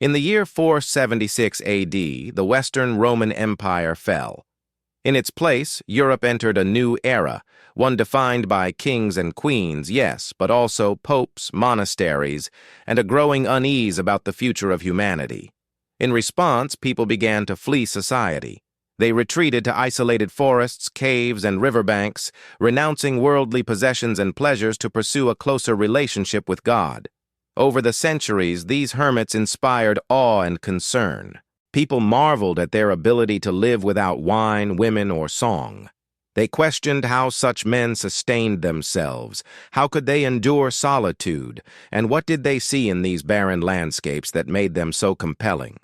In the year 476 AD, the Western Roman Empire fell. In its place, Europe entered a new era, one defined by kings and queens, yes, but also popes, monasteries, and a growing unease about the future of humanity. In response, people began to flee society. They retreated to isolated forests, caves, and riverbanks, renouncing worldly possessions and pleasures to pursue a closer relationship with God. Over the centuries, these hermits inspired awe and concern. People marveled at their ability to live without wine, women, or song. They questioned how such men sustained themselves. How could they endure solitude? And what did they see in these barren landscapes that made them so compelling?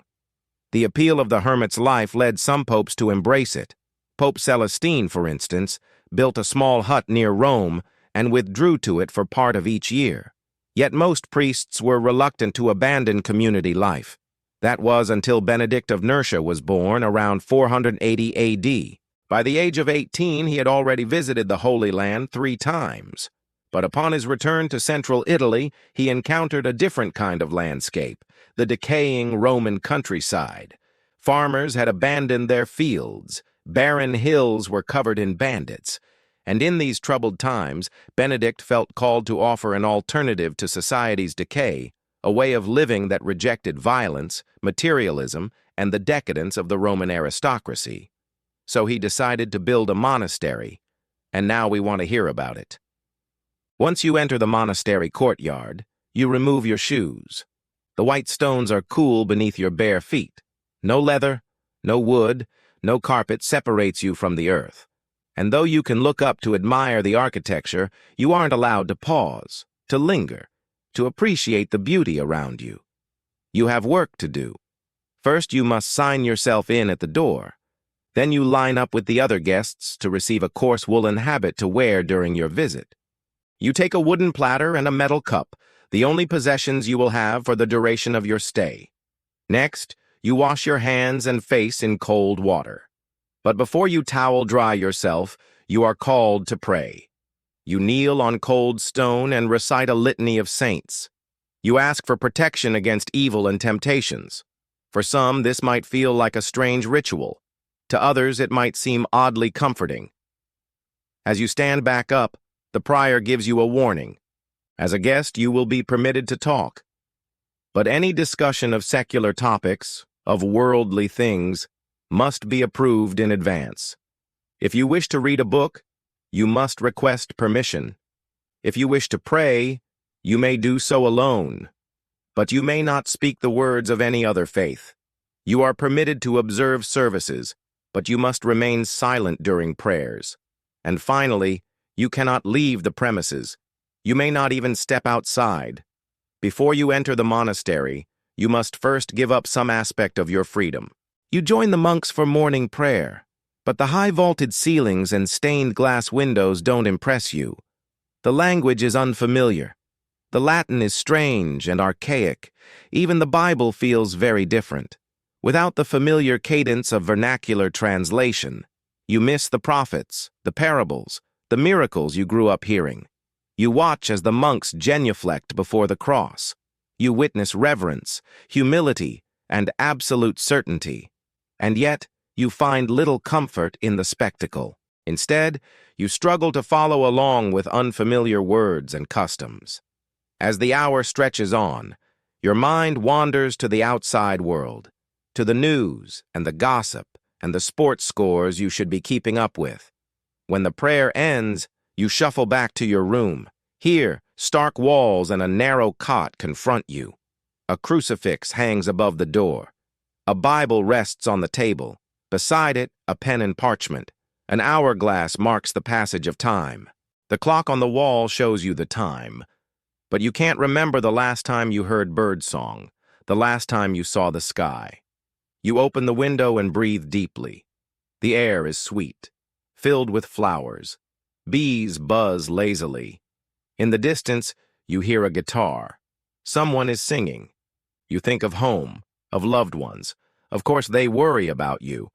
The appeal of the hermit's life led some popes to embrace it. Pope Celestine, for instance, built a small hut near Rome and withdrew to it for part of each year. Yet most priests were reluctant to abandon community life. That was until Benedict of Nursia was born around 480 AD. By the age of 18, he had already visited the Holy Land 3 times. But upon his return to central Italy, he encountered a different kind of landscape, the decaying Roman countryside. Farmers had abandoned their fields. Barren hills were covered in bandits. And in these troubled times, Benedict felt called to offer an alternative to society's decay, a way of living that rejected violence, materialism, and the decadence of the Roman aristocracy. So he decided to build a monastery, and now we want to hear about it. Once you enter the monastery courtyard, you remove your shoes. The white stones are cool beneath your bare feet. No leather, no wood, no carpet separates you from the earth. And though you can look up to admire the architecture, you aren't allowed to pause, to linger, to appreciate the beauty around you. You have work to do. First, you must sign yourself in at the door. Then you line up with the other guests to receive a coarse woolen habit to wear during your visit. You take a wooden platter and a metal cup, the only possessions you will have for the duration of your stay. Next, you wash your hands and face in cold water. But before you towel dry yourself, you are called to pray. You kneel on cold stone and recite a litany of saints. You ask for protection against evil and temptations. For some, this might feel like a strange ritual. To others, it might seem oddly comforting. As you stand back up, the prior gives you a warning. As a guest, you will be permitted to talk. But any discussion of secular topics, of worldly things, must be approved in advance. If you wish to read a book, you must request permission. If you wish to pray, you may do so alone. But you may not speak the words of any other faith. You are permitted to observe services, but you must remain silent during prayers. And finally, you cannot leave the premises. You may not even step outside. Before you enter the monastery, you must first give up some aspect of your freedom. You join the monks for morning prayer, but the high-vaulted ceilings and stained glass windows don't impress you. The language is unfamiliar. The Latin is strange and archaic. Even the Bible feels very different. Without the familiar cadence of vernacular translation, you miss the prophets, the parables, the miracles you grew up hearing. You watch as the monks genuflect before the cross. You witness reverence, humility, and absolute certainty. And yet, you find little comfort in the spectacle. Instead, you struggle to follow along with unfamiliar words and customs. As the hour stretches on, your mind wanders to the outside world, to the news and the gossip and the sports scores you should be keeping up with. When the prayer ends, you shuffle back to your room. Here, stark walls and a narrow cot confront you. A crucifix hangs above the door. A Bible rests on the table. Beside it, a pen and parchment. An hourglass marks the passage of time. The clock on the wall shows you the time. But you can't remember the last time you heard birdsong, the last time you saw the sky. You open the window and breathe deeply. The air is sweet, filled with flowers. Bees buzz lazily. In the distance, you hear a guitar. Someone is singing. You think of home, of loved ones. Of course, they worry about you.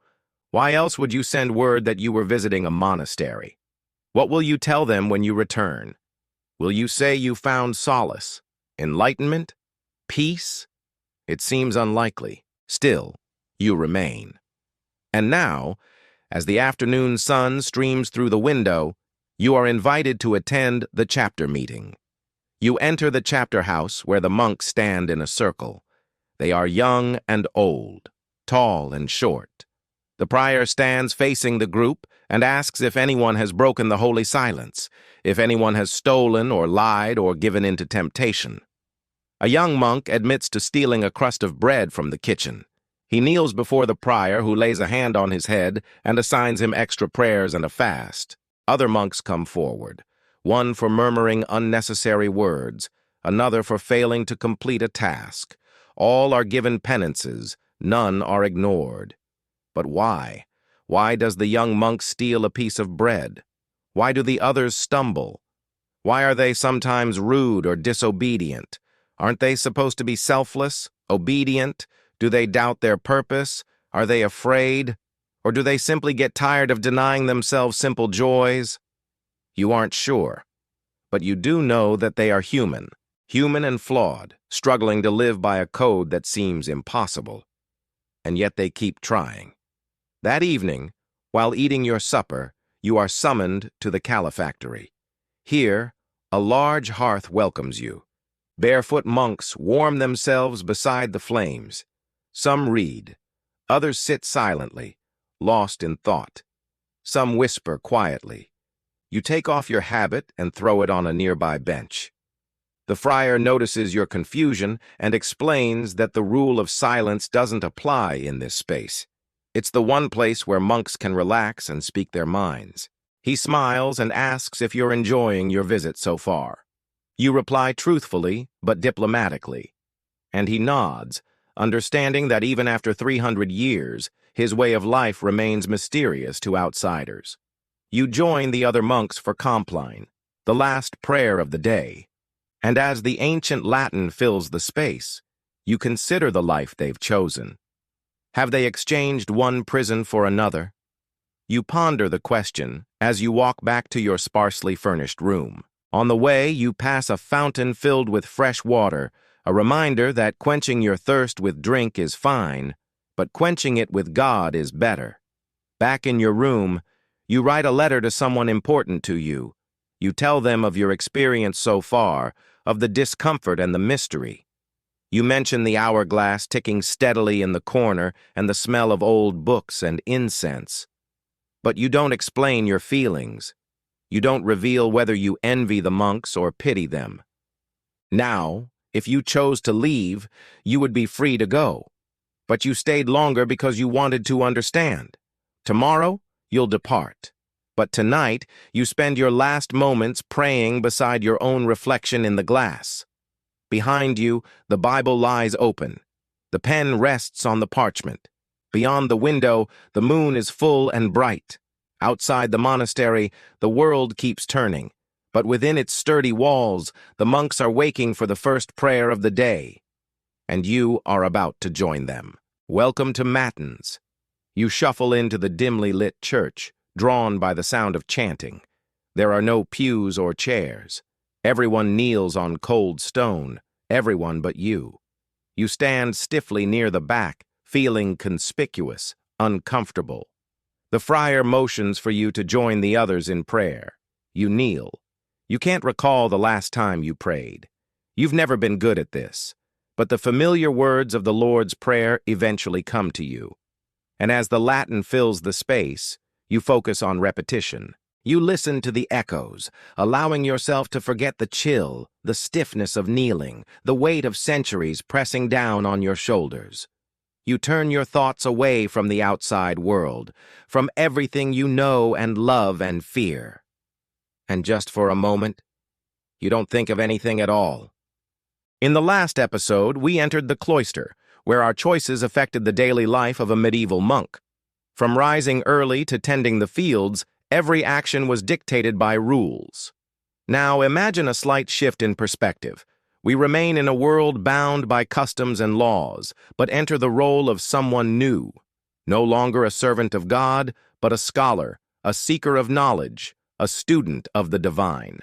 Why else would you send word that you were visiting a monastery? What will you tell them when you return? Will you say you found solace, enlightenment, peace? It seems unlikely. Still, you remain. And now, as the afternoon sun streams through the window, you are invited to attend the chapter meeting. You enter the chapter house where the monks stand in a circle. They are young and old, tall and short. The prior stands facing the group and asks if anyone has broken the holy silence, if anyone has stolen or lied or given in to temptation. A young monk admits to stealing a crust of bread from the kitchen. He kneels before the prior, who lays a hand on his head and assigns him extra prayers and a fast. Other monks come forward, one for murmuring unnecessary words, another for failing to complete a task. All are given penances, none are ignored. But why? Why does the young monk steal a piece of bread? Why do the others stumble? Why are they sometimes rude or disobedient? Aren't they supposed to be selfless, obedient? Do they doubt their purpose? Are they afraid? Or do they simply get tired of denying themselves simple joys? You aren't sure. But you do know that they are human and flawed, struggling to live by a code that seems impossible. And yet they keep trying. That evening, while eating your supper, you are summoned to the calefactory. Here, a large hearth welcomes you. Barefoot monks warm themselves beside the flames. Some read. Others sit silently, lost in thought. Some whisper quietly. You take off your habit and throw it on a nearby bench. The friar notices your confusion and explains that the rule of silence doesn't apply in this space. It's the one place where monks can relax and speak their minds. He smiles and asks if you're enjoying your visit so far. You reply truthfully, but diplomatically. And he nods, understanding that even after 300 years, his way of life remains mysterious to outsiders. You join the other monks for Compline, the last prayer of the day. And as the ancient Latin fills the space, you consider the life they've chosen. Have they exchanged one prison for another? You ponder the question as you walk back to your sparsely furnished room. On the way, you pass a fountain filled with fresh water, a reminder that quenching your thirst with drink is fine, but quenching it with God is better. Back in your room, you write a letter to someone important to you. You tell them of your experience so far, of the discomfort and the mystery. You mention the hourglass ticking steadily in the corner and the smell of old books and incense. But you don't explain your feelings. You don't reveal whether you envy the monks or pity them. Now, if you chose to leave, you would be free to go. But you stayed longer because you wanted to understand. Tomorrow, you'll depart. But tonight, you spend your last moments praying beside your own reflection in the glass. Behind you, the Bible lies open. The pen rests on the parchment. Beyond the window, the moon is full and bright. Outside the monastery, the world keeps turning. But within its sturdy walls, the monks are waking for the first prayer of the day. And you are about to join them. Welcome to Matins. You shuffle into the dimly lit church, drawn by the sound of chanting. There are no pews or chairs. Everyone kneels on cold stone, everyone but you. You stand stiffly near the back, feeling conspicuous, uncomfortable. The friar motions for you to join the others in prayer. You kneel. You can't recall the last time you prayed. You've never been good at this, but the familiar words of the Lord's Prayer eventually come to you. And as the Latin fills the space, you focus on repetition. You listen to the echoes, allowing yourself to forget the chill, the stiffness of kneeling, the weight of centuries pressing down on your shoulders. You turn your thoughts away from the outside world, from everything you know and love and fear. And just for a moment, you don't think of anything at all. In the last episode, we entered the cloister, where our choices affected the daily life of a medieval monk. From rising early to tending the fields, every action was dictated by rules. Now imagine a slight shift in perspective. We remain in a world bound by customs and laws, but enter the role of someone new. No longer a servant of God, but a scholar, a seeker of knowledge, a student of the divine.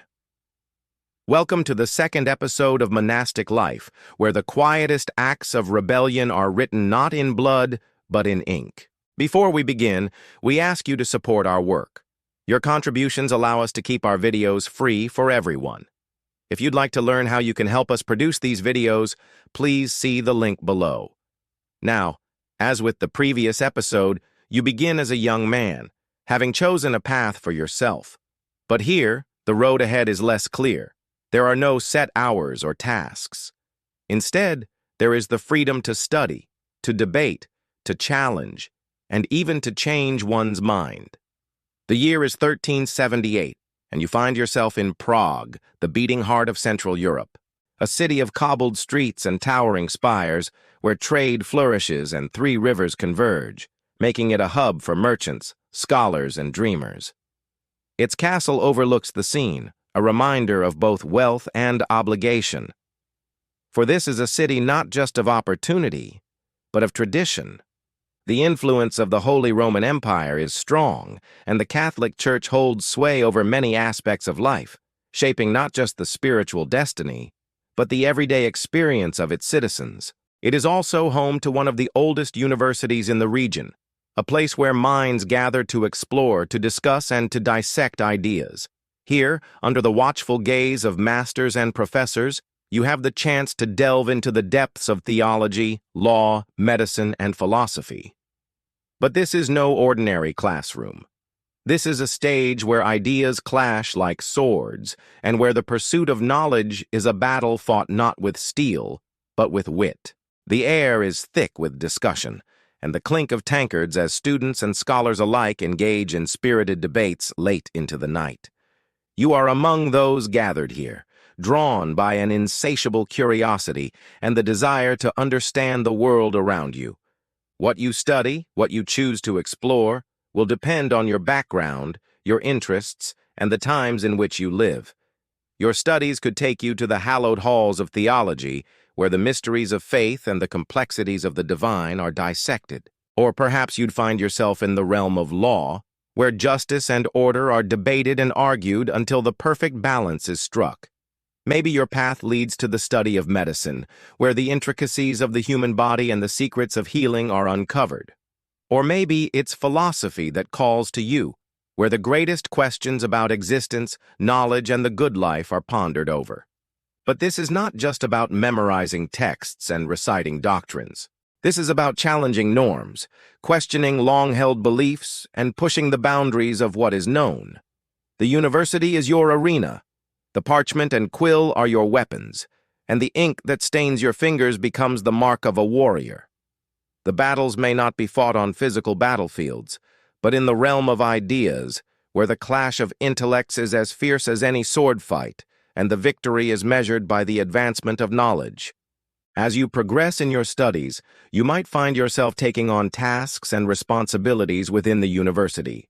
Welcome to the second episode of Monastic Life, where the quietest acts of rebellion are written not in blood, but in ink. Before we begin, we ask you to support our work. Your contributions allow us to keep our videos free for everyone. If you'd like to learn how you can help us produce these videos, please see the link below. Now, as with the previous episode, you begin as a young man, having chosen a path for yourself. But here, the road ahead is less clear. There are no set hours or tasks. Instead, there is the freedom to study, to debate, to challenge, and even to change one's mind. The year is 1378, and you find yourself in Prague, the beating heart of Central Europe, a city of cobbled streets and towering spires where trade flourishes and three rivers converge, making it a hub for merchants, scholars, and dreamers. Its castle overlooks the scene, a reminder of both wealth and obligation. For this is a city not just of opportunity, but of tradition. The influence of the Holy Roman Empire is strong, and the Catholic Church holds sway over many aspects of life, shaping not just the spiritual destiny, but the everyday experience of its citizens. It is also home to one of the oldest universities in the region, a place where minds gather to explore, to discuss, and to dissect ideas. Here, under the watchful gaze of masters and professors, you have the chance to delve into the depths of theology, law, medicine, and philosophy. But this is no ordinary classroom. This is a stage where ideas clash like swords, and where the pursuit of knowledge is a battle fought not with steel, but with wit. The air is thick with discussion, and the clink of tankards as students and scholars alike engage in spirited debates late into the night. You are among those gathered here, drawn by an insatiable curiosity and the desire to understand the world around you. What you study, what you choose to explore, will depend on your background, your interests, and the times in which you live. Your studies could take you to the hallowed halls of theology, where the mysteries of faith and the complexities of the divine are dissected. Or perhaps you'd find yourself in the realm of law, where justice and order are debated and argued until the perfect balance is struck. Maybe your path leads to the study of medicine, where the intricacies of the human body and the secrets of healing are uncovered. Or maybe it's philosophy that calls to you, where the greatest questions about existence, knowledge, and the good life are pondered over. But this is not just about memorizing texts and reciting doctrines. This is about challenging norms, questioning long-held beliefs, and pushing the boundaries of what is known. The university is your arena. The parchment and quill are your weapons, and the ink that stains your fingers becomes the mark of a warrior. The battles may not be fought on physical battlefields, but in the realm of ideas, where the clash of intellects is as fierce as any sword fight, and the victory is measured by the advancement of knowledge. As you progress in your studies, you might find yourself taking on tasks and responsibilities within the university.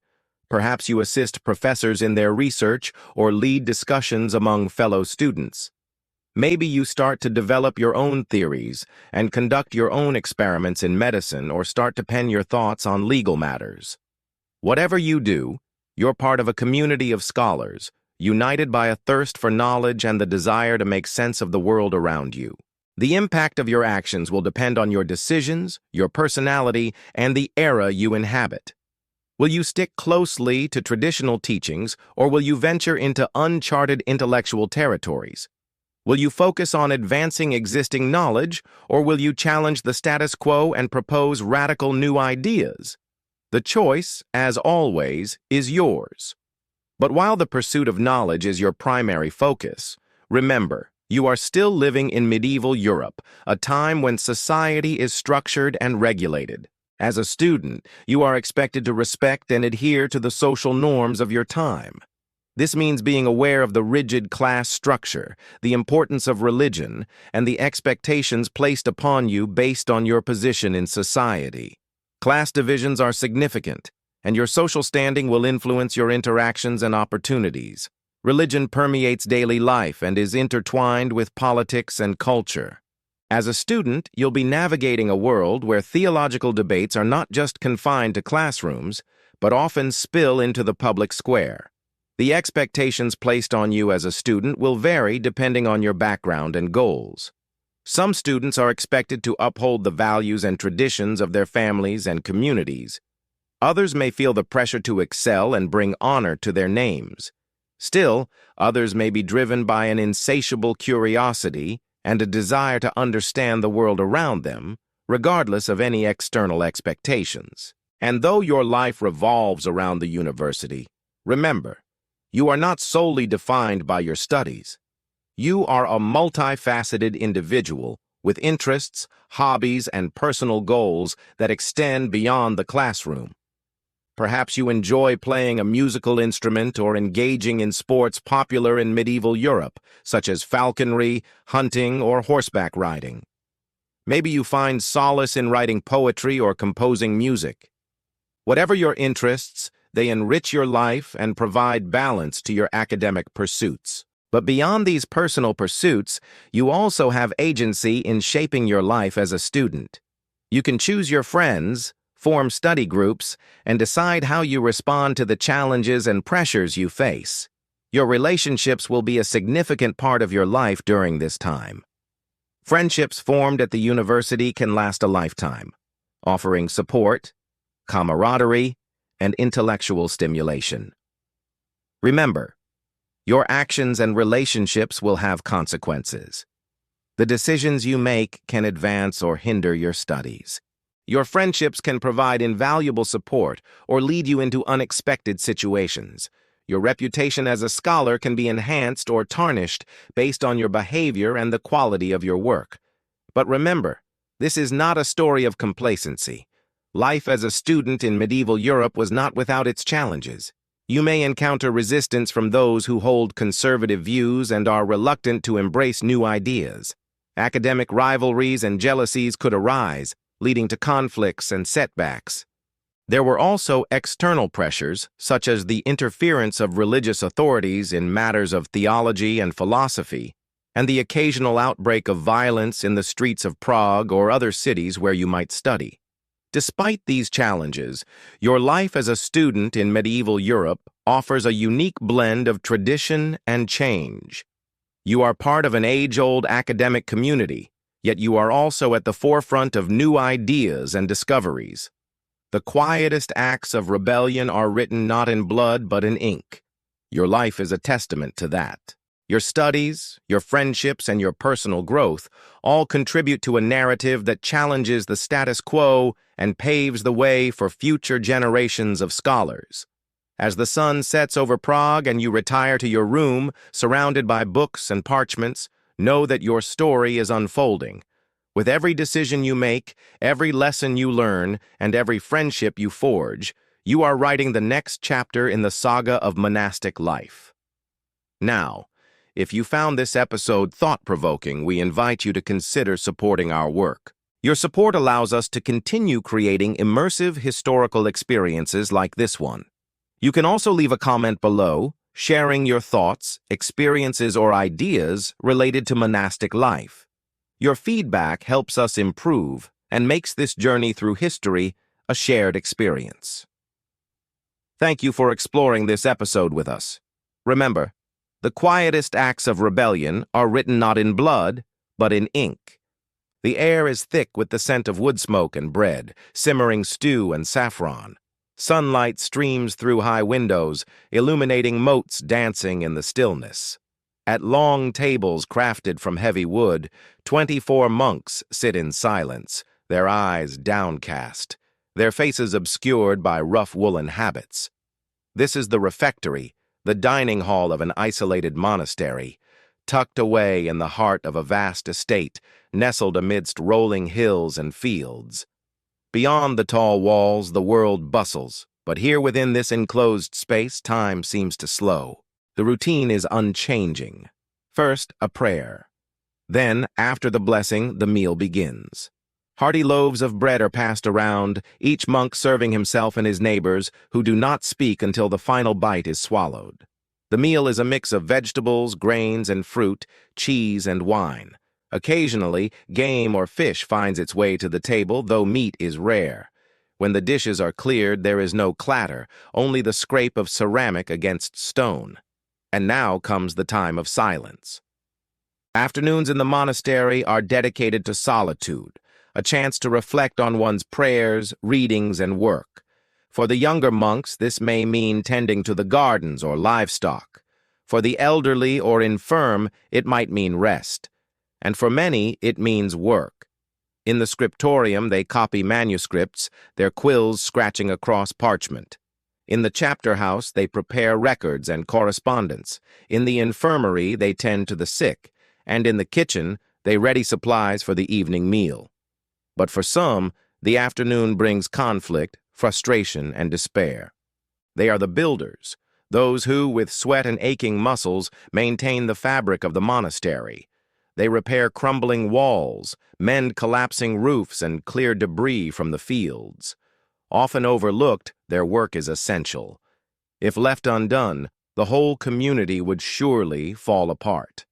Perhaps you assist professors in their research or lead discussions among fellow students. Maybe you start to develop your own theories and conduct your own experiments in medicine or start to pen your thoughts on legal matters. Whatever you do, you're part of a community of scholars, united by a thirst for knowledge and the desire to make sense of the world around you. The impact of your actions will depend on your decisions, your personality, and the era you inhabit. Will you stick closely to traditional teachings, or will you venture into uncharted intellectual territories? Will you focus on advancing existing knowledge, or will you challenge the status quo and propose radical new ideas? The choice, as always, is yours. But while the pursuit of knowledge is your primary focus, remember, you are still living in medieval Europe, a time when society is structured and regulated. As a student, you are expected to respect and adhere to the social norms of your time. This means being aware of the rigid class structure, the importance of religion, and the expectations placed upon you based on your position in society. Class divisions are significant, and your social standing will influence your interactions and opportunities. Religion permeates daily life and is intertwined with politics and culture. As a student, you'll be navigating a world where theological debates are not just confined to classrooms, but often spill into the public square. The expectations placed on you as a student will vary depending on your background and goals. Some students are expected to uphold the values and traditions of their families and communities. Others may feel the pressure to excel and bring honor to their names. Still, others may be driven by an insatiable curiosity and a desire to understand the world around them, regardless of any external expectations. And though your life revolves around the university, remember, you are not solely defined by your studies. You are a multifaceted individual with interests, hobbies, and personal goals that extend beyond the classroom. Perhaps you enjoy playing a musical instrument or engaging in sports popular in medieval Europe, such as falconry, hunting, or horseback riding. Maybe you find solace in writing poetry or composing music. Whatever your interests, they enrich your life and provide balance to your academic pursuits. But beyond these personal pursuits, you also have agency in shaping your life as a student. You can choose your friends, form study groups, and decide how you respond to the challenges and pressures you face. Your relationships will be a significant part of your life during this time. Friendships formed at the university can last a lifetime, offering support, camaraderie, and intellectual stimulation. Remember, your actions and relationships will have consequences. The decisions you make can advance or hinder your studies. Your friendships can provide invaluable support or lead you into unexpected situations. Your reputation as a scholar can be enhanced or tarnished based on your behavior and the quality of your work. But remember, this is not a story of complacency. Life as a student in medieval Europe was not without its challenges. You may encounter resistance from those who hold conservative views and are reluctant to embrace new ideas. Academic rivalries and jealousies could arise, leading to conflicts and setbacks. There were also external pressures, such as the interference of religious authorities in matters of theology and philosophy, and the occasional outbreak of violence in the streets of Prague or other cities where you might study. Despite these challenges, your life as a student in medieval Europe offers a unique blend of tradition and change. You are part of an age-old academic community, yet you are also at the forefront of new ideas and discoveries. The quietest acts of rebellion are written not in blood but in ink. Your life is a testament to that. Your studies, your friendships, and your personal growth all contribute to a narrative that challenges the status quo and paves the way for future generations of scholars. As the sun sets over Prague and you retire to your room, surrounded by books and parchments, know that your story is unfolding. With every decision you make, every lesson you learn, and every friendship you forge, you are writing the next chapter in the saga of monastic life. Now, if you found this episode thought-provoking, we invite you to consider supporting our work. Your support allows us to continue creating immersive historical experiences like this one. You can also leave a comment below, sharing your thoughts, experiences, or ideas related to monastic life. Your feedback helps us improve and makes this journey through history a shared experience. Thank you for exploring this episode with us. Remember, the quietest acts of rebellion are written not in blood, but in ink. The air is thick with the scent of wood smoke and bread, simmering stew and saffron. Sunlight streams through high windows, illuminating motes dancing in the stillness. At long tables crafted from heavy wood, 24 monks sit in silence, their eyes downcast, their faces obscured by rough woolen habits. This is the refectory, the dining hall of an isolated monastery, tucked away in the heart of a vast estate, nestled amidst rolling hills and fields. Beyond the tall walls, the world bustles, but here within this enclosed space, time seems to slow. The routine is unchanging. First, a prayer. Then, after the blessing, the meal begins. Hearty loaves of bread are passed around, each monk serving himself and his neighbors, who do not speak until the final bite is swallowed. The meal is a mix of vegetables, grains, and fruit, cheese, and wine. Occasionally, game or fish finds its way to the table, though meat is rare. When the dishes are cleared, there is no clatter, only the scrape of ceramic against stone. And now comes the time of silence. Afternoons in the monastery are dedicated to solitude, a chance to reflect on one's prayers, readings, and work. For the younger monks, this may mean tending to the gardens or livestock. For the elderly or infirm, it might mean rest. And for many, it means work. In the scriptorium, they copy manuscripts, their quills scratching across parchment. In the chapter house, they prepare records and correspondence. In the infirmary, they tend to the sick. And in the kitchen, they ready supplies for the evening meal. But for some, the afternoon brings conflict, frustration, and despair. They are the builders, those who, with sweat and aching muscles, maintain the fabric of the monastery. They repair crumbling walls, mend collapsing roofs, and clear debris from the fields. Often overlooked, their work is essential. If left undone, the whole community would surely fall apart.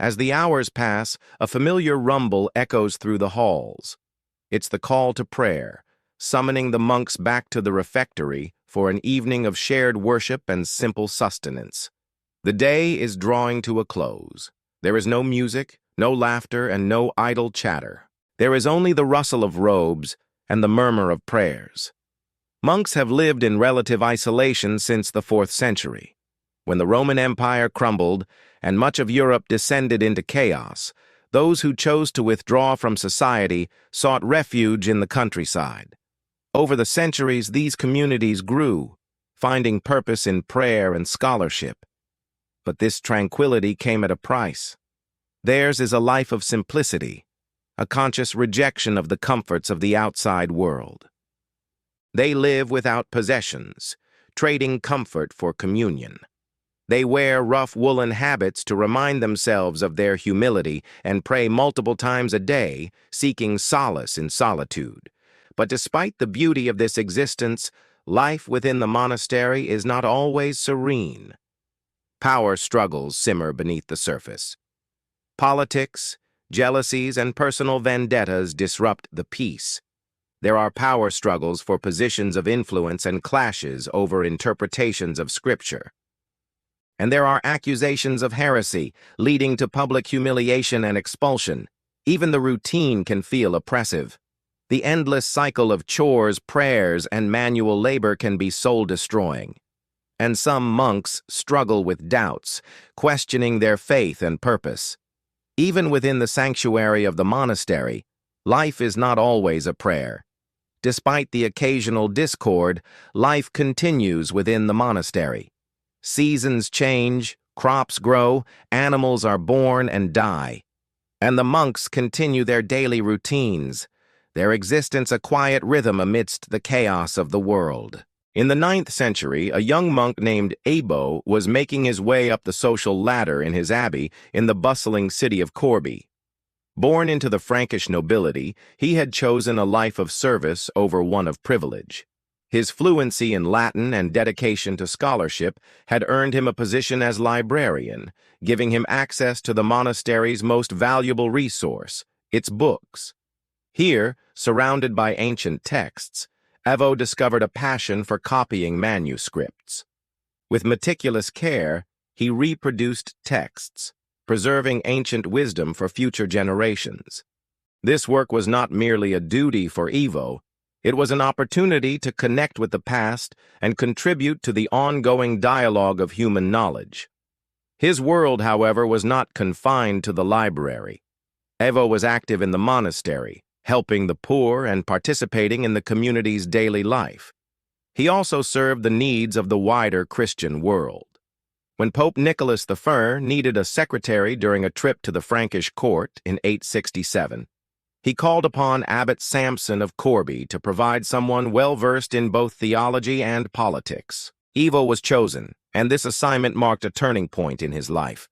As the hours pass, a familiar rumble echoes through the halls. It's the call to prayer, summoning the monks back to the refectory for an evening of shared worship and simple sustenance. The day is drawing to a close. There is no music, no laughter, and no idle chatter. There is only the rustle of robes and the murmur of prayers. Monks have lived in relative isolation since the 4th century. When the Roman Empire crumbled and much of Europe descended into chaos, those who chose to withdraw from society sought refuge in the countryside. Over the centuries, these communities grew, finding purpose in prayer and scholarship. But this tranquility came at a price. Theirs is a life of simplicity, a conscious rejection of the comforts of the outside world. They live without possessions, trading comfort for communion. They wear rough woolen habits to remind themselves of their humility and pray multiple times a day, seeking solace in solitude. But despite the beauty of this existence, life within the monastery is not always serene. Power struggles simmer beneath the surface. Politics, jealousies, and personal vendettas disrupt the peace. There are power struggles for positions of influence and clashes over interpretations of Scripture. And there are accusations of heresy, leading to public humiliation and expulsion. Even the routine can feel oppressive. The endless cycle of chores, prayers, and manual labor can be soul-destroying. And some monks struggle with doubts, questioning their faith and purpose. Even within the sanctuary of the monastery, life is not always a prayer. Despite the occasional discord, life continues within the monastery. Seasons change, crops grow, animals are born and die. And the monks continue their daily routines, their existence a quiet rhythm amidst the chaos of the world. In the 9th century, a young monk named Abo was making his way up the social ladder in his abbey in the bustling city of Corbie. Born into the Frankish nobility, he had chosen a life of service over one of privilege. His fluency in Latin and dedication to scholarship had earned him a position as librarian, giving him access to the monastery's most valuable resource, its books. Here, surrounded by ancient texts, Evo discovered a passion for copying manuscripts. With meticulous care, he reproduced texts, preserving ancient wisdom for future generations. This work was not merely a duty for Evo, it was an opportunity to connect with the past and contribute to the ongoing dialogue of human knowledge. His world, however, was not confined to the library. Evo was active in the monastery, helping the poor and participating in the community's daily life. He also served the needs of the wider Christian world. When Pope Nicholas I needed a secretary during a trip to the Frankish court in 867, he called upon Abbot Samson of Corbie to provide someone well-versed in both theology and politics. Evo was chosen, and this assignment marked a turning point in his life.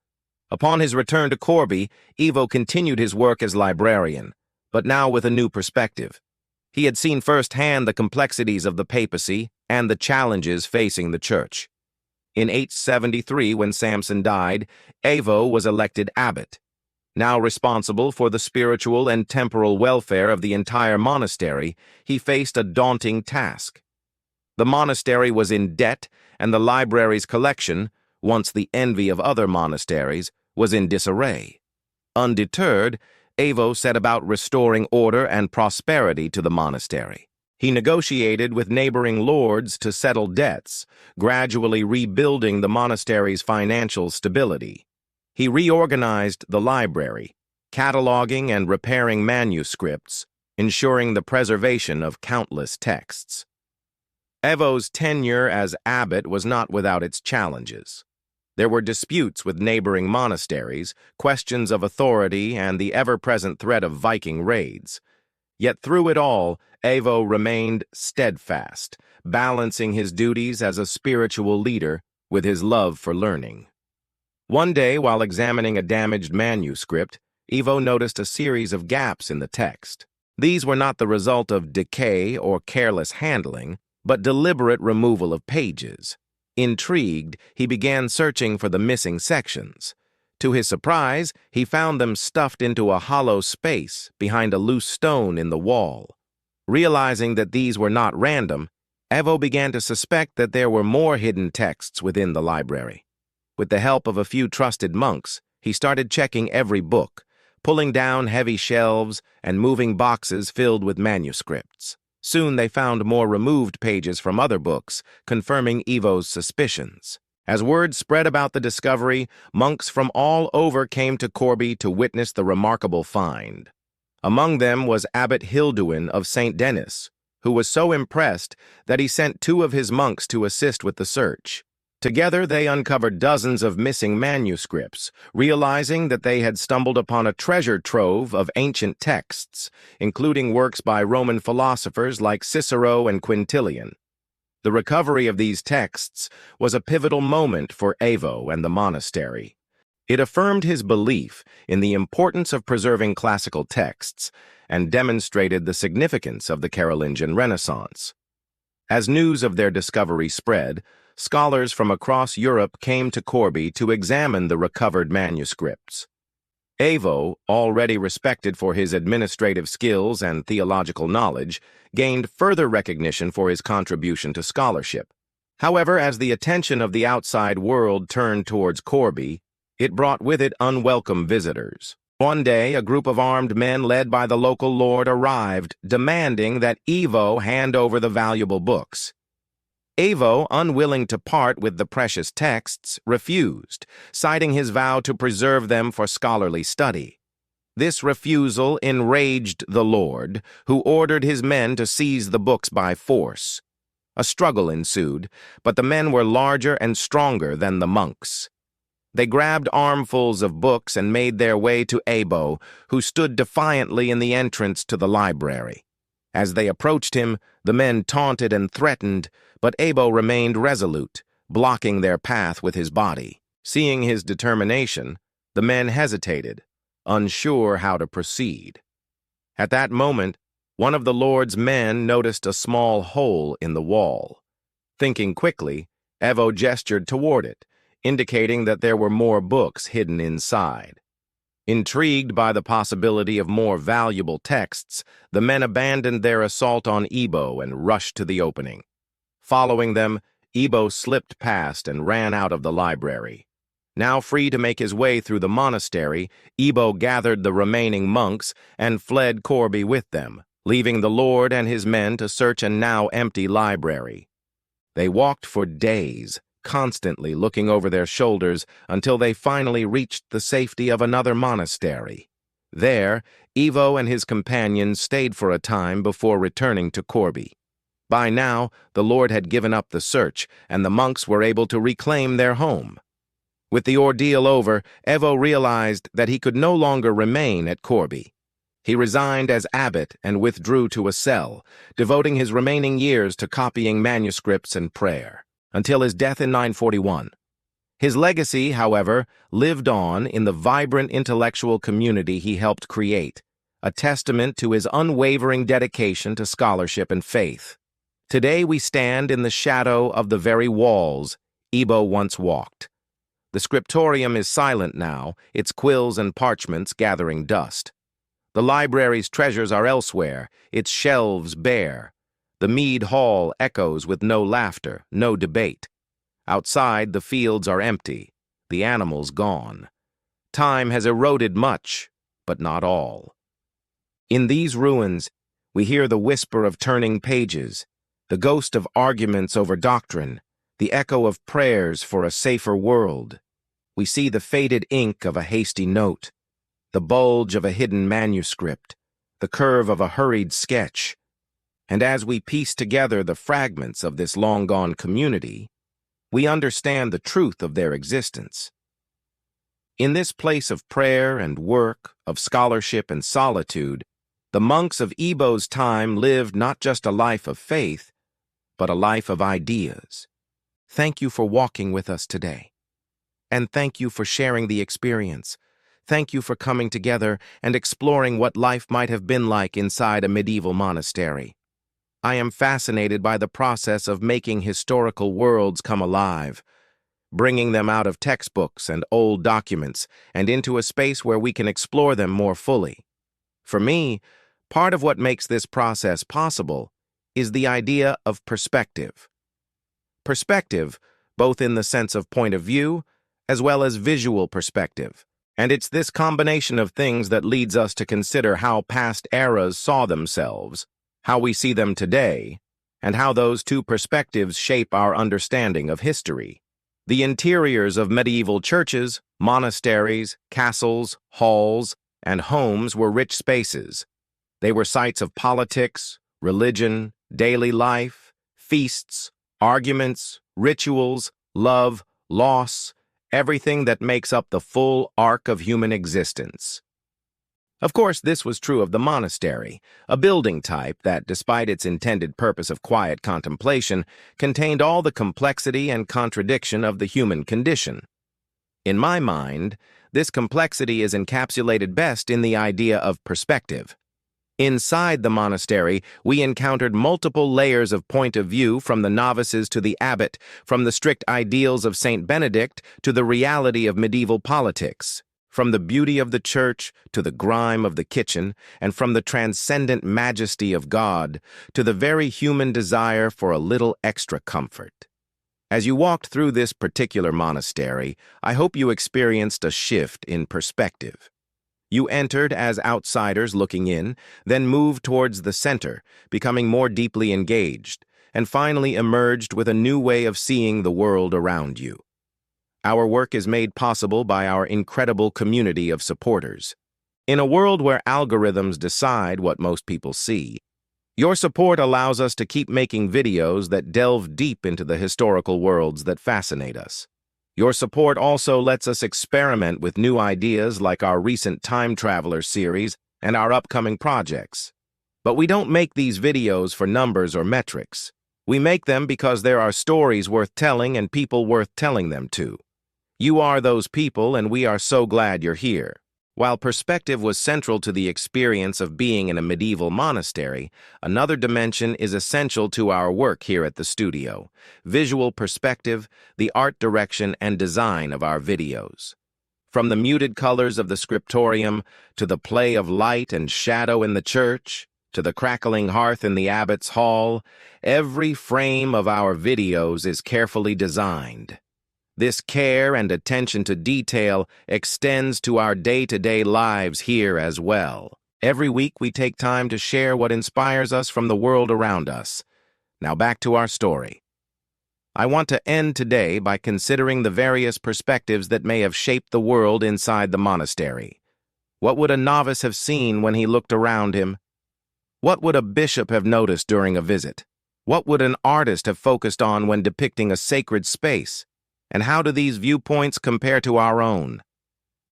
Upon his return to Corbie, Evo continued his work as librarian, but now with a new perspective. He had seen firsthand the complexities of the papacy and the challenges facing the church. In 873, when Samson died, Evo was elected abbot. Now responsible for the spiritual and temporal welfare of the entire monastery, he faced a daunting task. The monastery was in debt, and the library's collection, once the envy of other monasteries, was in disarray. Undeterred, Evo set about restoring order and prosperity to the monastery. He negotiated with neighboring lords to settle debts, gradually rebuilding the monastery's financial stability. He reorganized the library, cataloging and repairing manuscripts, ensuring the preservation of countless texts. Evo's tenure as abbot was not without its challenges. There were disputes with neighboring monasteries, questions of authority, and the ever-present threat of Viking raids. Yet through it all, Evo remained steadfast, balancing his duties as a spiritual leader with his love for learning. One day, while examining a damaged manuscript, Evo noticed a series of gaps in the text. These were not the result of decay or careless handling, but deliberate removal of pages. Intrigued, he began searching for the missing sections. To his surprise, he found them stuffed into a hollow space behind a loose stone in the wall. Realizing that these were not random, Evo began to suspect that there were more hidden texts within the library. With the help of a few trusted monks, he started checking every book, pulling down heavy shelves and moving boxes filled with manuscripts. Soon they found more removed pages from other books, confirming Evo's suspicions. As word spread about the discovery, monks from all over came to Corby to witness the remarkable find. Among them was Abbot Hilduin of St. Denis, who was so impressed that he sent 2 of his monks to assist with the search. Together they uncovered dozens of missing manuscripts, realizing that they had stumbled upon a treasure trove of ancient texts, including works by Roman philosophers like Cicero and Quintilian. The recovery of these texts was a pivotal moment for Evo and the monastery. It affirmed his belief in the importance of preserving classical texts and demonstrated the significance of the Carolingian Renaissance. As news of their discovery spread, scholars from across Europe came to Corby to examine the recovered manuscripts. Evo, already respected for his administrative skills and theological knowledge, gained further recognition for his contribution to scholarship. However, as the attention of the outside world turned towards Corby, it brought with it unwelcome visitors. One day, a group of armed men led by the local lord arrived, demanding that Evo hand over the valuable books. Evo, unwilling to part with the precious texts, refused, citing his vow to preserve them for scholarly study. This refusal enraged the lord, who ordered his men to seize the books by force. A struggle ensued, but the men were larger and stronger than the monks. They grabbed armfuls of books and made their way to Evo, who stood defiantly in the entrance to the library. As they approached him, the men taunted and threatened, but Evo remained resolute, blocking their path with his body. Seeing his determination, the men hesitated, unsure how to proceed. At that moment, one of the Lord's men noticed a small hole in the wall. Thinking quickly, Evo gestured toward it, indicating that there were more books hidden inside. Intrigued by the possibility of more valuable texts, the men abandoned their assault on Evo and rushed to the opening. Following them, Evo slipped past and ran out of the library. Now free to make his way through the monastery, Evo gathered the remaining monks and fled Corby with them, leaving the Lord and his men to search a now empty library. They walked for days, constantly looking over their shoulders until they finally reached the safety of another monastery. There, Evo and his companions stayed for a time before returning to Corby. By now, the Lord had given up the search, and the monks were able to reclaim their home. With the ordeal over, Evo realized that he could no longer remain at Corby. He resigned as abbot and withdrew to a cell, devoting his remaining years to copying manuscripts and prayer, until his death in 941. His legacy, however, lived on in the vibrant intellectual community he helped create, a testament to his unwavering dedication to scholarship and faith. Today we stand in the shadow of the very walls Evo once walked. The scriptorium is silent now, its quills and parchments gathering dust. The library's treasures are elsewhere, its shelves bare. The mead hall echoes with no laughter, no debate. Outside, the fields are empty, the animals gone. Time has eroded much, but not all. In these ruins, we hear the whisper of turning pages, the ghost of arguments over doctrine, the echo of prayers for a safer world. We see the faded ink of a hasty note, the bulge of a hidden manuscript, the curve of a hurried sketch. And as we piece together the fragments of this long-gone community, we understand the truth of their existence. In this place of prayer and work, of scholarship and solitude, the monks of Ibo's time lived not just a life of faith, but a life of ideas. Thank you for walking with us today. And thank you for sharing the experience. Thank you for coming together and exploring what life might have been like inside a medieval monastery. I am fascinated by the process of making historical worlds come alive, bringing them out of textbooks and old documents and into a space where we can explore them more fully. For me, part of what makes this process possible is the idea of perspective. Perspective, both in the sense of point of view as well as visual perspective. And it's this combination of things that leads us to consider how past eras saw themselves, how we see them today, and how those two perspectives shape our understanding of history. The interiors of medieval churches, monasteries, castles, halls, and homes were rich spaces. They were sites of politics, religion, daily life, feasts, arguments, rituals, love, loss, everything that makes up the full arc of human existence. Of course, this was true of the monastery, a building type that, despite its intended purpose of quiet contemplation, contained all the complexity and contradiction of the human condition. In my mind, this complexity is encapsulated best in the idea of perspective. Inside the monastery, we encountered multiple layers of point of view, from the novices to the abbot, from the strict ideals of Saint Benedict to the reality of medieval politics, from the beauty of the church to the grime of the kitchen, and from the transcendent majesty of God to the very human desire for a little extra comfort. As you walked through this particular monastery, I hope you experienced a shift in perspective. You entered as outsiders looking in, then moved towards the center, becoming more deeply engaged, and finally emerged with a new way of seeing the world around you. Our work is made possible by our incredible community of supporters. In a world where algorithms decide what most people see, your support allows us to keep making videos that delve deep into the historical worlds that fascinate us. Your support also lets us experiment with new ideas like our recent Time Traveler series and our upcoming projects. But we don't make these videos for numbers or metrics. We make them because there are stories worth telling and people worth telling them to. You are those people, and we are so glad you're here. While perspective was central to the experience of being in a medieval monastery, another dimension is essential to our work here at the studio: visual perspective, the art direction and design of our videos. From the muted colors of the scriptorium, to the play of light and shadow in the church, to the crackling hearth in the abbot's hall, every frame of our videos is carefully designed. This care and attention to detail extends to our day-to-day lives here as well. Every week we take time to share what inspires us from the world around us. Now back to our story. I want to end today by considering the various perspectives that may have shaped the world inside the monastery. What would a novice have seen when he looked around him? What would a bishop have noticed during a visit? What would an artist have focused on when depicting a sacred space? And how do these viewpoints compare to our own?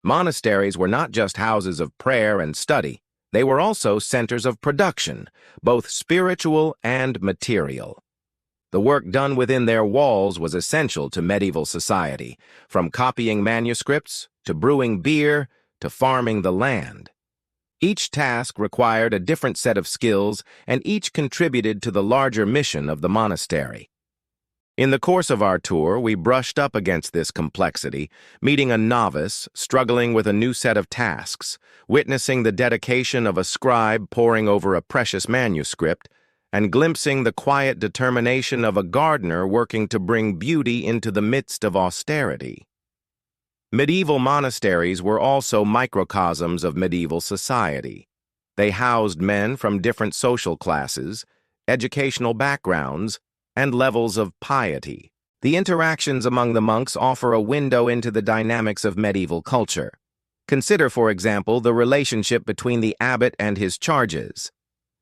Monasteries were not just houses of prayer and study. They were also centers of production, both spiritual and material. The work done within their walls was essential to medieval society, from copying manuscripts to brewing beer to farming the land. Each task required a different set of skills, and each contributed to the larger mission of the monastery. In the course of our tour, we brushed up against this complexity, meeting a novice struggling with a new set of tasks, witnessing the dedication of a scribe poring over a precious manuscript, and glimpsing the quiet determination of a gardener working to bring beauty into the midst of austerity. Medieval monasteries were also microcosms of medieval society. They housed men from different social classes, educational backgrounds, and levels of piety. The interactions among the monks offer a window into the dynamics of medieval culture. Consider, for example, the relationship between the abbot and his charges.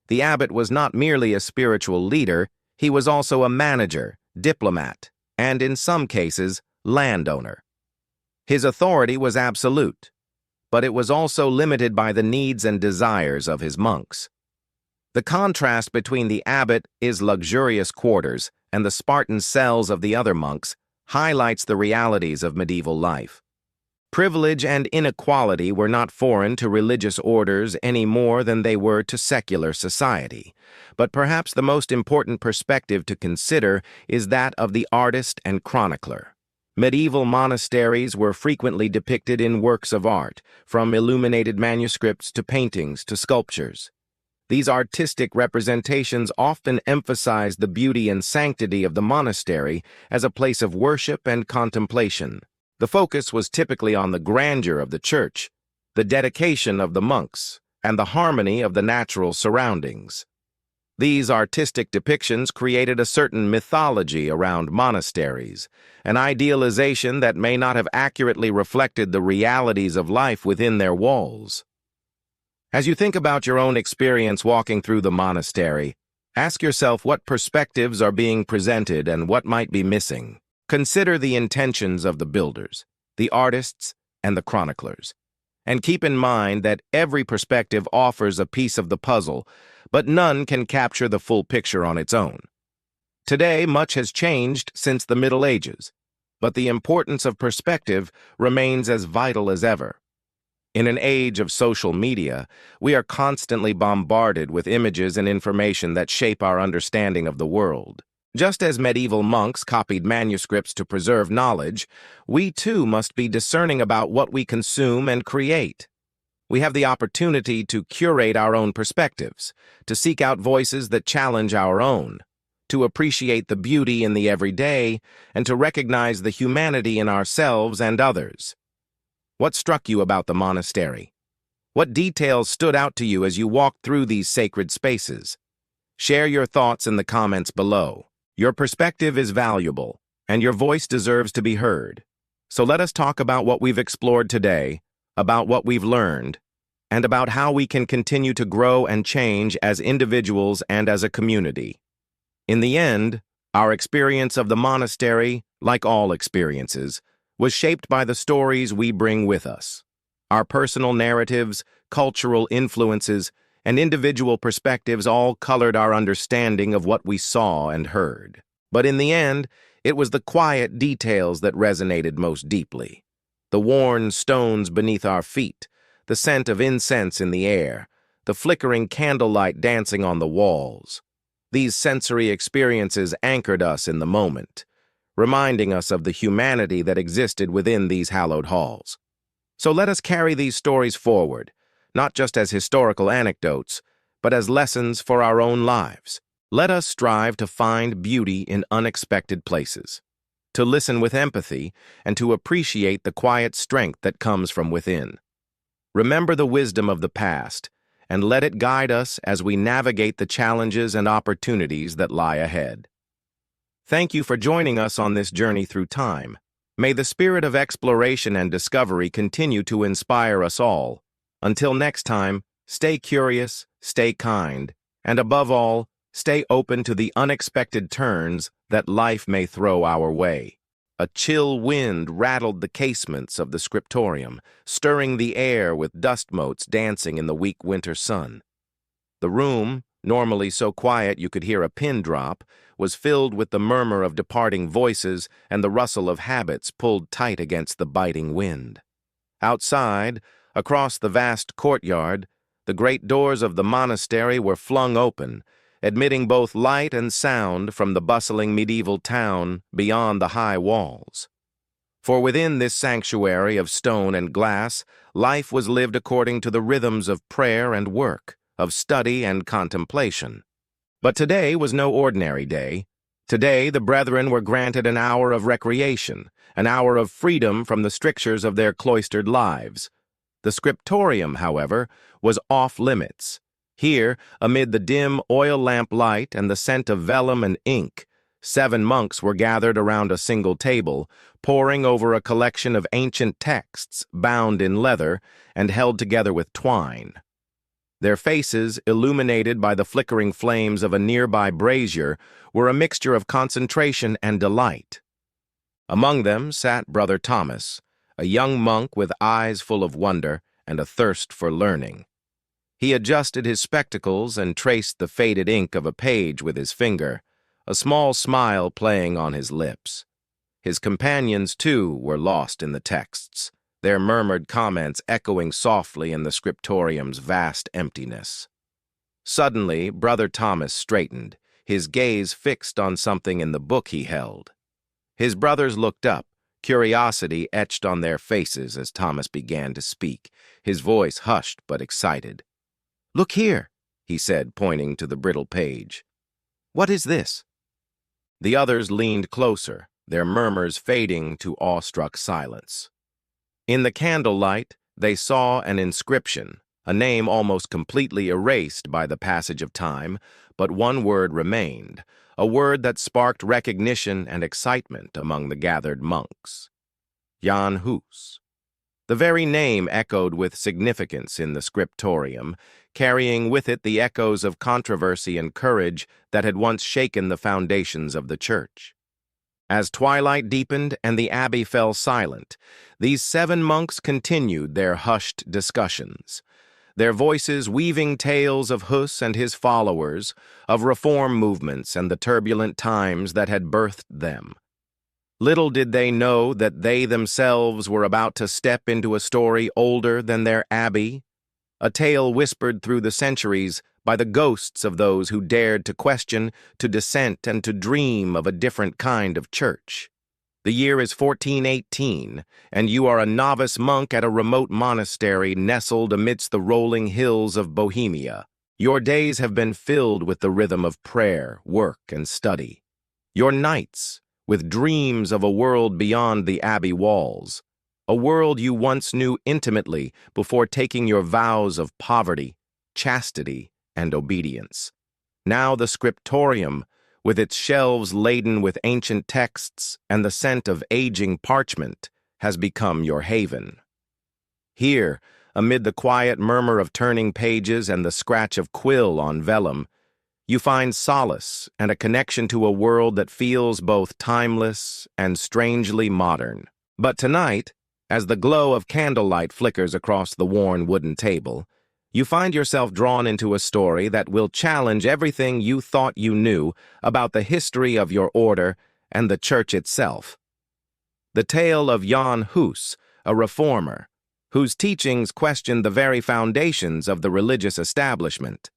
The abbot was not merely a spiritual leader, he was also a manager, diplomat, and in some cases, landowner. His authority was absolute, but it was also limited by the needs and desires of his monks. The contrast between the abbot, his luxurious quarters, and the Spartan cells of the other monks highlights the realities of medieval life. Privilege and inequality were not foreign to religious orders any more than they were to secular society. But perhaps the most important perspective to consider is that of the artist and chronicler. Medieval monasteries were frequently depicted in works of art, from illuminated manuscripts to paintings to sculptures. These artistic representations often emphasized the beauty and sanctity of the monastery as a place of worship and contemplation. The focus was typically on the grandeur of the church, the dedication of the monks, and the harmony of the natural surroundings. These artistic depictions created a certain mythology around monasteries, an idealization that may not have accurately reflected the realities of life within their walls. As you think about your own experience walking through the monastery, ask yourself what perspectives are being presented and what might be missing. Consider the intentions of the builders, the artists, and the chroniclers. And keep in mind that every perspective offers a piece of the puzzle, but none can capture the full picture on its own. Today, much has changed since the Middle Ages, but the importance of perspective remains as vital as ever. In an age of social media, we are constantly bombarded with images and information that shape our understanding of the world. Just as medieval monks copied manuscripts to preserve knowledge, we too must be discerning about what we consume and create. We have the opportunity to curate our own perspectives, to seek out voices that challenge our own, to appreciate the beauty in the everyday, and to recognize the humanity in ourselves and others. What struck you about the monastery? What details stood out to you as you walked through these sacred spaces? Share your thoughts in the comments below. Your perspective is valuable, and your voice deserves to be heard. So let us talk about what we've explored today, about what we've learned, and about how we can continue to grow and change as individuals and as a community. In the end, our experience of the monastery, like all experiences, was shaped by the stories we bring with us. Our personal narratives, cultural influences, and individual perspectives all colored our understanding of what we saw and heard. But in the end, it was the quiet details that resonated most deeply. The worn stones beneath our feet, the scent of incense in the air, the flickering candlelight dancing on the walls. These sensory experiences anchored us in the moment, reminding us of the humanity that existed within these hallowed halls. So let us carry these stories forward, not just as historical anecdotes, but as lessons for our own lives. Let us strive to find beauty in unexpected places, to listen with empathy, and to appreciate the quiet strength that comes from within. Remember the wisdom of the past, and let it guide us as we navigate the challenges and opportunities that lie ahead. Thank you for joining us on this journey through time. May the spirit of exploration and discovery continue to inspire us all. Until next time, stay curious, stay kind, and above all, stay open to the unexpected turns that life may throw our way. A chill wind rattled the casements of the scriptorium, stirring the air with dust motes dancing in the weak winter sun. The room, normally so quiet you could hear a pin drop, was filled with the murmur of departing voices and the rustle of habits pulled tight against the biting wind. Outside, across the vast courtyard, the great doors of the monastery were flung open, admitting both light and sound from the bustling medieval town beyond the high walls. For within this sanctuary of stone and glass, life was lived according to the rhythms of prayer and work, of study and contemplation. But today was no ordinary day. Today the brethren were granted an hour of recreation, an hour of freedom from the strictures of their cloistered lives. The scriptorium, however, was off limits. Here, amid the dim oil lamp light and the scent of vellum and ink, 7 monks were gathered around a single table, poring over a collection of ancient texts bound in leather and held together with twine. Their faces, illuminated by the flickering flames of a nearby brazier, were a mixture of concentration and delight. Among them sat Brother Thomas, a young monk with eyes full of wonder and a thirst for learning. He adjusted his spectacles and traced the faded ink of a page with his finger, a small smile playing on his lips. His companions, too, were lost in the texts, their murmured comments echoing softly in the scriptorium's vast emptiness. Suddenly, Brother Thomas straightened, his gaze fixed on something in the book he held. His brothers looked up, curiosity etched on their faces as Thomas began to speak, his voice hushed but excited. "Look here," he said, pointing to the brittle page. "What is this?" The others leaned closer, their murmurs fading to awestruck silence. In the candlelight, they saw an inscription, a name almost completely erased by the passage of time, but one word remained, a word that sparked recognition and excitement among the gathered monks. Jan Hus. The very name echoed with significance in the scriptorium, carrying with it the echoes of controversy and courage that had once shaken the foundations of the church. As twilight deepened and the abbey fell silent, these 7 monks continued their hushed discussions, their voices weaving tales of Hus and his followers, of reform movements and the turbulent times that had birthed them. Little did they know that they themselves were about to step into a story older than their abbey, a tale whispered through the centuries by the ghosts of those who dared to question, to dissent, and to dream of a different kind of church. The year is 1418, and you are a novice monk at a remote monastery nestled amidst the rolling hills of Bohemia. Your days have been filled with the rhythm of prayer, work, and study. Your nights, with dreams of a world beyond the abbey walls, a world you once knew intimately before taking your vows of poverty, chastity, and obedience. Now the scriptorium, with its shelves laden with ancient texts and the scent of aging parchment, has become your haven. Here, amid the quiet murmur of turning pages and the scratch of quill on vellum, you find solace and a connection to a world that feels both timeless and strangely modern. But tonight, as the glow of candlelight flickers across the worn wooden table, you find yourself drawn into a story that will challenge everything you thought you knew about the history of your order and the church itself. The tale of Jan Hus, a reformer, whose teachings questioned the very foundations of the religious establishment.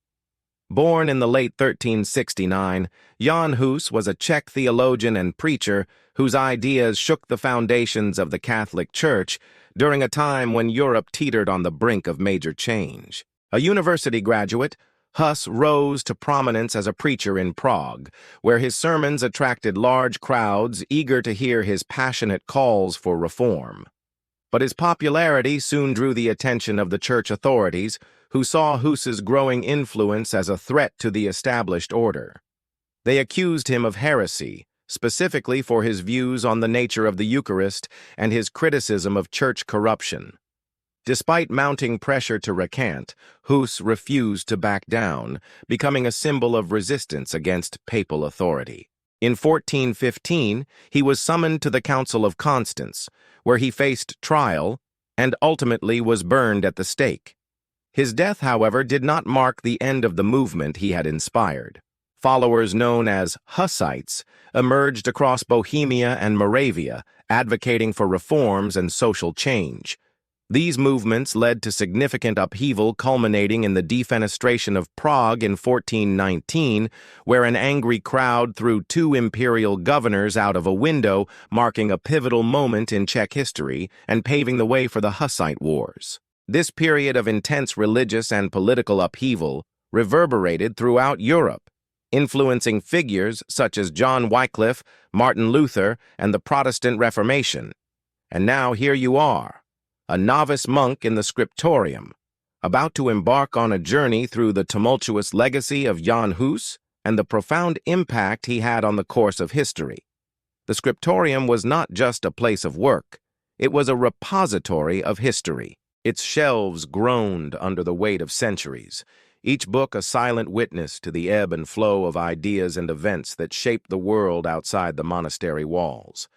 Born in the late 1369, Jan Hus was a Czech theologian and preacher whose ideas shook the foundations of the Catholic Church during a time when Europe teetered on the brink of major change. A university graduate, Hus rose to prominence as a preacher in Prague, where his sermons attracted large crowds eager to hear his passionate calls for reform. But his popularity soon drew the attention of the church authorities, who saw Hus's growing influence as a threat to the established order. They accused him of heresy, specifically for his views on the nature of the Eucharist and his criticism of church corruption. Despite mounting pressure to recant, Hus refused to back down, becoming a symbol of resistance against papal authority. In 1415, he was summoned to the Council of Constance, where he faced trial and ultimately was burned at the stake. His death, however, did not mark the end of the movement he had inspired. Followers known as Hussites emerged across Bohemia and Moravia, advocating for reforms and social change. These movements led to significant upheaval, culminating in the defenestration of Prague in 1419, where an angry crowd threw two imperial governors out of a window, marking a pivotal moment in Czech history and paving the way for the Hussite Wars. This period of intense religious and political upheaval reverberated throughout Europe, influencing figures such as John Wycliffe, Martin Luther, and the Protestant Reformation. And now here you are, a novice monk in the scriptorium, about to embark on a journey through the tumultuous legacy of Jan Hus and the profound impact he had on the course of history. The scriptorium was not just a place of work, it was a repository of history. Its shelves groaned under the weight of centuries, each book a silent witness to the ebb and flow of ideas and events that shaped the world outside the monastery walls.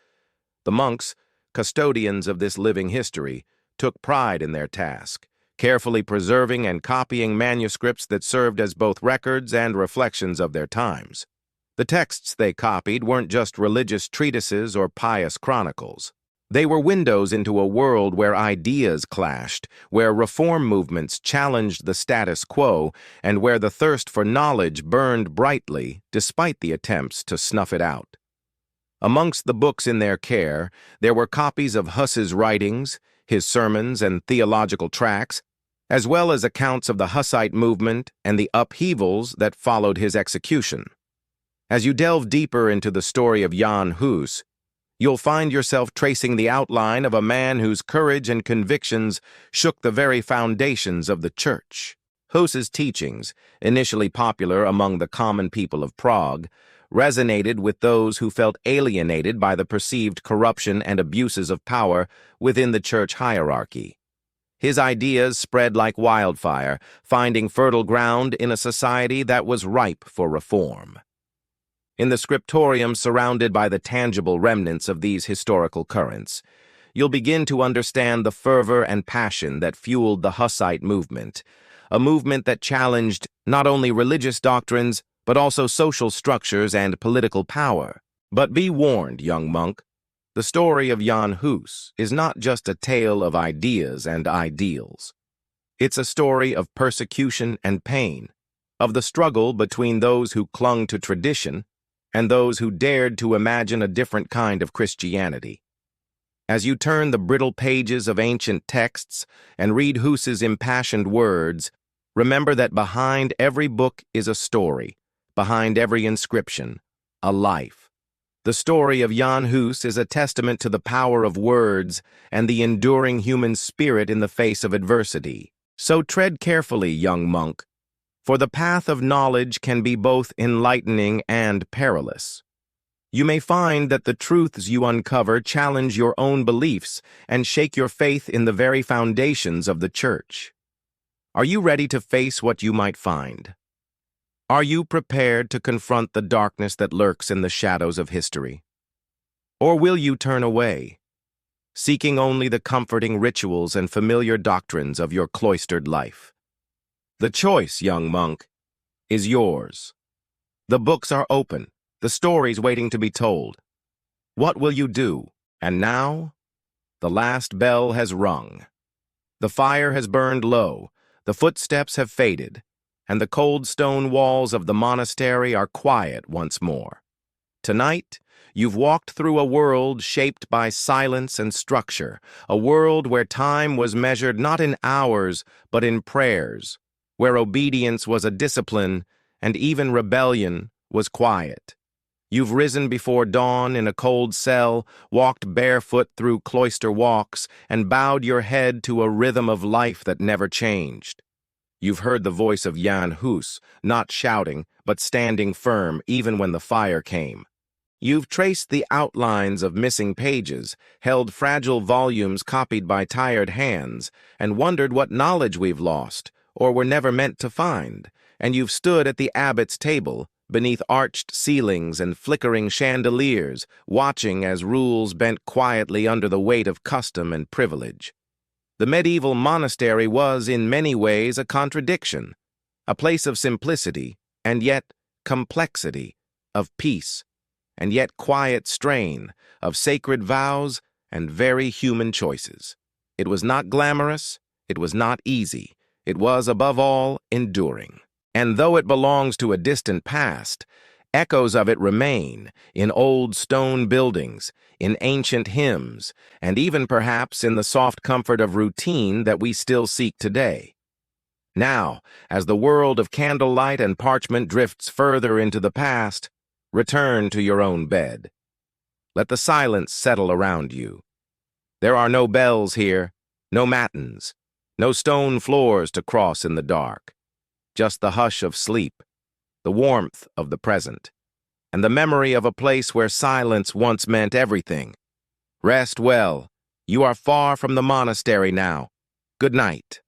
The monks, custodians of this living history, took pride in their task, carefully preserving and copying manuscripts that served as both records and reflections of their times. The texts they copied weren't just religious treatises or pious chronicles. They were windows into a world where ideas clashed, where reform movements challenged the status quo, and where the thirst for knowledge burned brightly despite the attempts to snuff it out. Amongst the books in their care, there were copies of Hus's writings, his sermons and theological tracts, as well as accounts of the Hussite movement and the upheavals that followed his execution. As you delve deeper into the story of Jan Hus, you'll find yourself tracing the outline of a man whose courage and convictions shook the very foundations of the church. Hus's teachings, initially popular among the common people of Prague, resonated with those who felt alienated by the perceived corruption and abuses of power within the church hierarchy. His ideas spread like wildfire, finding fertile ground in a society that was ripe for reform. In the scriptorium surrounded by the tangible remnants of these historical currents, you'll begin to understand the fervor and passion that fueled the Hussite movement, a movement that challenged not only religious doctrines, but also social structures and political power. But be warned, young monk, the story of Jan Hus is not just a tale of ideas and ideals. It's a story of persecution and pain, of the struggle between those who clung to tradition and those who dared to imagine a different kind of Christianity. As you turn the brittle pages of ancient texts and read Hus's impassioned words, remember that behind every book is a story, behind every inscription, a life. The story of Jan Hus is a testament to the power of words and the enduring human spirit in the face of adversity. So tread carefully, young monk, for the path of knowledge can be both enlightening and perilous. You may find that the truths you uncover challenge your own beliefs and shake your faith in the very foundations of the church. Are you ready to face what you might find? Are you prepared to confront the darkness that lurks in the shadows of history? Or will you turn away, seeking only the comforting rituals and familiar doctrines of your cloistered life? The choice, young monk, is yours. The books are open, the stories waiting to be told. What will you do? And now, the last bell has rung. The fire has burned low, the footsteps have faded, and the cold stone walls of the monastery are quiet once more. Tonight, you've walked through a world shaped by silence and structure, a world where time was measured not in hours, but in prayers, where obedience was a discipline, and even rebellion was quiet. You've risen before dawn in a cold cell, walked barefoot through cloister walks, and bowed your head to a rhythm of life that never changed. You've heard the voice of Jan Hus, not shouting, but standing firm even when the fire came. You've traced the outlines of missing pages, held fragile volumes copied by tired hands, and wondered what knowledge we've lost, or were never meant to find. And you've stood at the abbot's table, beneath arched ceilings and flickering chandeliers, watching as rules bent quietly under the weight of custom and privilege. The medieval monastery was, in many ways, a contradiction, a place of simplicity, and yet complexity, of peace, and yet quiet strain, of sacred vows and very human choices. It was not glamorous, it was not easy, it was, above all, enduring. And though it belongs to a distant past, echoes of it remain in old stone buildings, in ancient hymns, and even perhaps in the soft comfort of routine that we still seek today. Now, as the world of candlelight and parchment drifts further into the past, return to your own bed. Let the silence settle around you. There are no bells here, no matins, no stone floors to cross in the dark. Just the hush of sleep, the warmth of the present, and the memory of a place where silence once meant everything. Rest well. You are far from the monastery now. Good night.